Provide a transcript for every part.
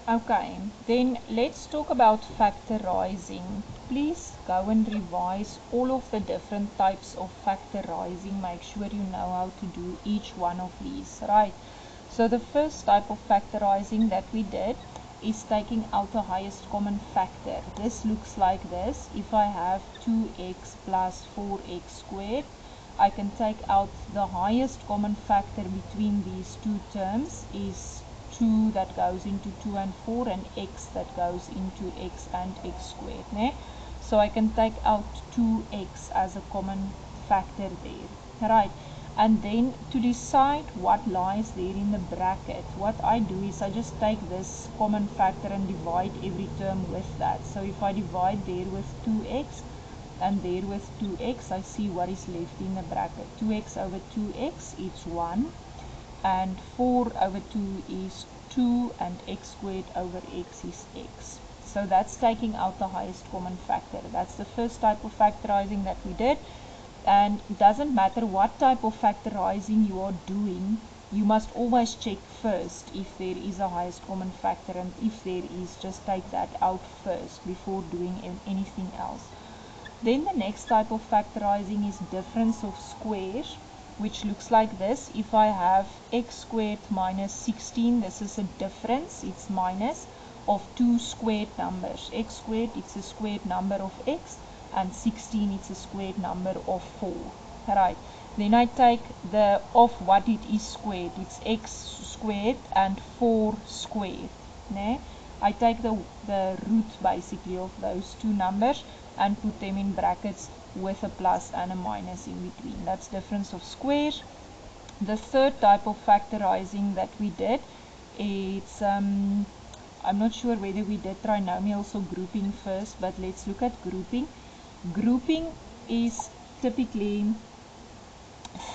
Okay, then let's talk about factorizing. Please go and revise all of the different types of factorizing. Make sure you know how to do each one of these, right? So the first type of factorizing that we did is taking out the highest common factor. This looks like this. If I have 2x plus 4x squared, I can take out the highest common factor between these two terms is 2 that goes into 2 and 4 and x that goes into x and x squared. Ne? So I can take out 2x as a common factor there. Right. And then to decide what lies there in the bracket, what I do is I just take this common factor and divide every term with that. So if I divide there with 2x and there with 2x, I see what is left in the bracket. 2x over 2x is 1 and 4 over 2 is 2 and x squared over x is x. So that's taking out the highest common factor. That's the first type of factorizing that we did. And it doesn't matter what type of factorizing you are doing, you must always check first if there is a highest common factor, and if there is, just take that out first before doing anything else. Then the next type of factorizing is difference of squares, which looks like this. If I have x squared minus 16, this is a difference, it's minus of two squared numbers. X squared, it's a squared number of x, and 16, it's a squared number of 4. Right. Then I take the of what it is squared. It's x squared and 4 squared. Ne? I take the root basically of those two numbers and put them in brackets with a plus and a minus in between. That's difference of squares. The third type of factorizing that we did, it's I'm not sure whether we did trinomials or grouping first, but let's look at grouping. Grouping is typically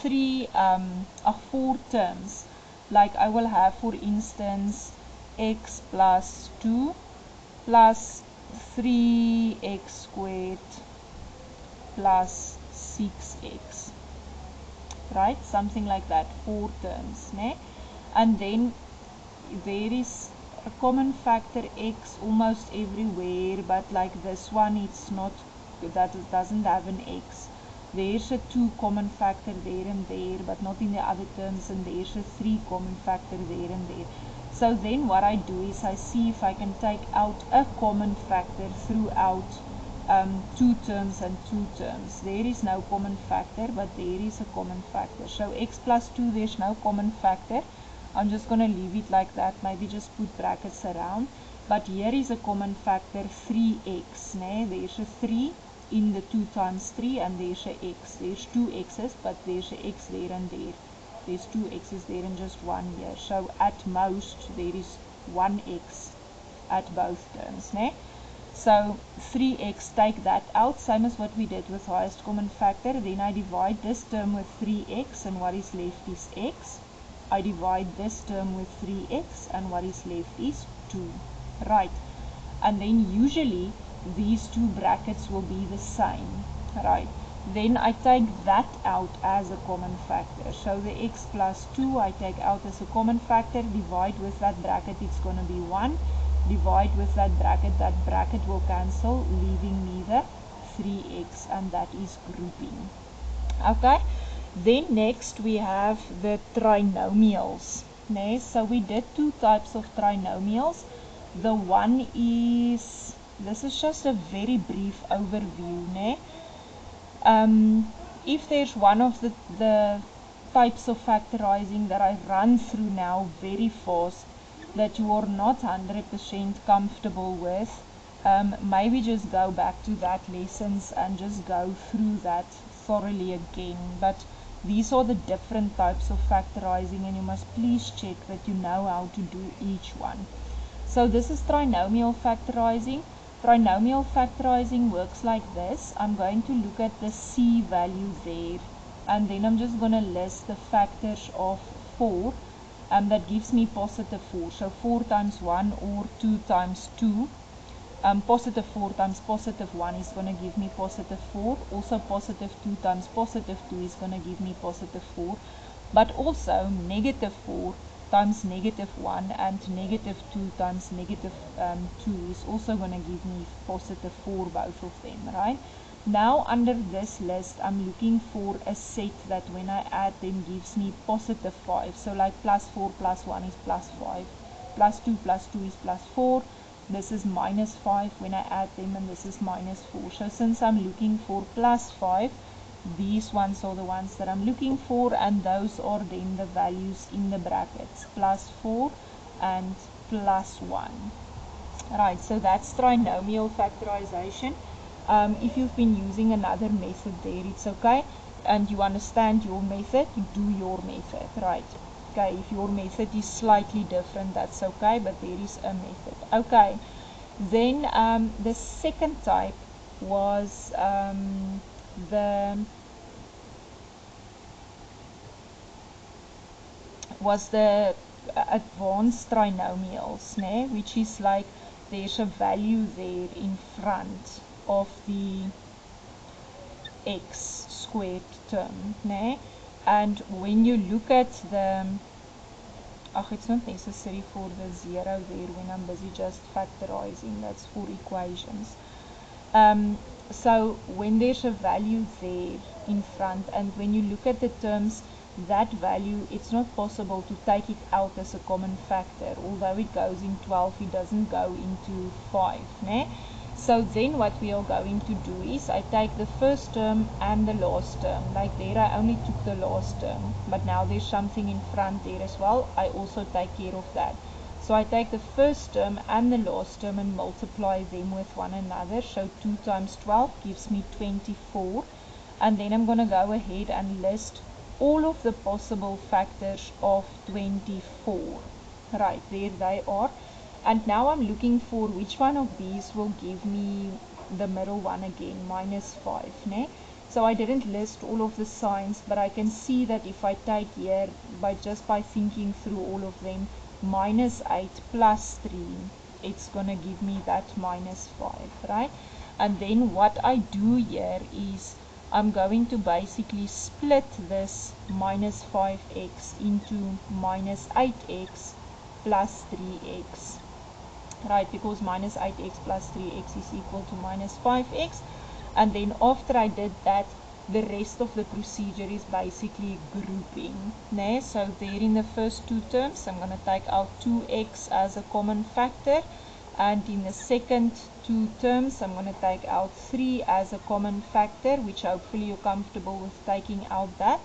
4 terms. Like I will have, for instance, x plus 2 plus 3x squared plus 6x, right? Something like that, 4 terms, ne? And then there is a common factor x almost everywhere, but like this one, it's not, that it doesn't have an x. There's a 2 common factor there and there, but not in the other terms, and there's a 3 common factor there and there. So then what I do is I see if I can take out a common factor throughout 2 terms and 2 terms. There is no common factor, but there is a common factor. So x plus 2, there's no common factor. I'm just going to leave it like that, maybe just put brackets around. But here is a common factor, 3x. Ne? There's a 3 in the 2 times 3, and there's a x. There's 2 x's, but there's a x there and there. There's 2 x's there and just 1 here. So at most, there is 1 x at both terms. Ne? So 3x, take that out, same as what we did with highest common factor. Then I divide this term with 3x, and what is left is x. I divide this term with 3x, and what is left is 2. Right. And then usually these two brackets will be the same. Right. Then I take that out as a common factor. So the x plus 2 I take out as a common factor, divide with that bracket, it's going to be 1. Divide with that bracket will cancel, leaving me the 3x, and that is grouping. Okay. Then next we have the trinomials. Ne? So we did 2 types of trinomials. The one is, this is just a very brief overview. Ne? If there's one of the types of factorizing that I run through now very fast that you are not 100% comfortable with, maybe just go back to that lessons and just go through that thoroughly again. But these are the different types of factorizing, and you must please check that you know how to do each one. So this is trinomial factorizing. Trinomial factorizing works like this. I'm going to look at the C value there, and then I'm just going to list the factors of 4, that gives me positive 4. So 4 times 1 or 2 times 2. Positive 4 times positive 1 is going to give me positive 4. Also positive 2 times positive 2 is going to give me positive 4. But also negative 4 times negative 1 and negative 2 times negative 2 is also going to give me positive 4, both of them, right? Now under this list, I'm looking for a set that when I add them gives me positive 5. So like plus 4 plus 1 is plus 5, plus 2 is plus 4. This is minus 5 when I add them, and this is minus 4. So since I'm looking for plus 5, these ones are the ones that I'm looking for, and those are then the values in the brackets, plus 4 and plus 1. Right, so that's trinomial factorization. If you've been using another method there, it's okay, and you understand your method, you do your method, right? Okay, if your method is slightly different, that's okay, but there is a method. Okay, then the second type was the advanced trinomials, né? Which is like there's a value there in front of the x squared term, né? And when you look at the, it's not necessary for the 0 there when I'm busy just factorizing, that's for equations. So when there's a value there in front, and when you look at the terms, that value, it's not possible to take it out as a common factor. Although it goes in 12, it doesn't go into 5, né? So then what we are going to do is I take the first term and the last term. Like there I only took the last term, but now there's something in front there as well. I also take care of that. So I take the first term and the last term and multiply them with one another. So 2 times 12 gives me 24. And then I'm going to go ahead and list all of the possible factors of 24. Right, there they are. And now I'm looking for which one of these will give me the middle one again, minus 5. Ne? So I didn't list all of the signs, but I can see that if I take here, just by thinking through all of them, minus 8 plus 3, it's going to give me that minus 5, right? And then what I do here is I'm going to basically split this minus 5x into minus 8x plus 3x. Right, because minus 8x plus 3x is equal to minus 5x. And then after I did that, the rest of the procedure is basically grouping. Ne? So there in the first two terms, I'm going to take out 2x as a common factor. And in the second two terms, I'm going to take out 3 as a common factor, which hopefully you're comfortable with taking out that.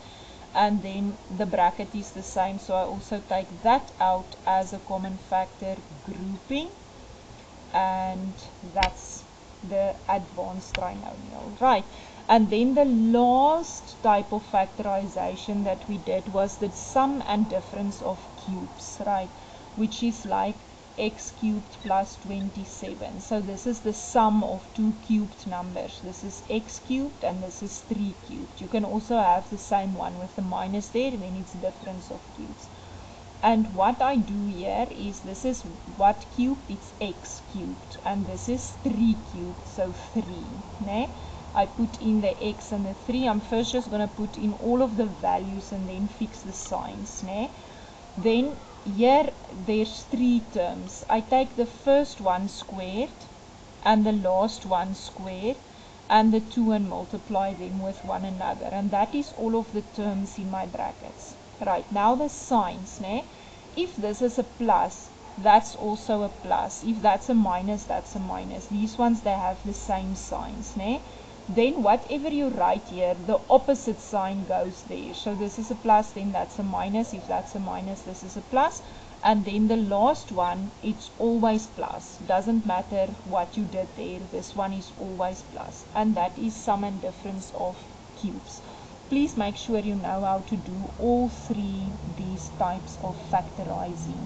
And then the bracket is the same, so I also take that out as a common factor, grouping. And that's the advanced trinomial, right? And then the last type of factorization that we did was the sum and difference of cubes, right? Which is like x cubed plus 27. So this is the sum of two cubed numbers. This is x cubed and this is 3 cubed. You can also have the same one with the minus there, and then it's difference of cubes. And what I do here is, this is what cubed, it's x cubed, and this is 3 cubed, so 3, né? I put in the x and the 3. I'm first just going to put in all of the values and then fix the signs, né? Then here there's 3 terms. I take the first one squared and the last one squared and the 2 and multiply them with one another, and that is all of the terms in my brackets. Right, now the signs, né? If this is a plus, that's also a plus. If that's a minus, that's a minus. These ones, they have the same signs, né? Then whatever you write here, the opposite sign goes there. So this is a plus, then that's a minus. If that's a minus, this is a plus. And then the last one, it's always plus. Doesn't matter what you did there, this one is always plus. And that is sum and difference of cubes. Please make sure you know how to do all 3 these types of factorizing.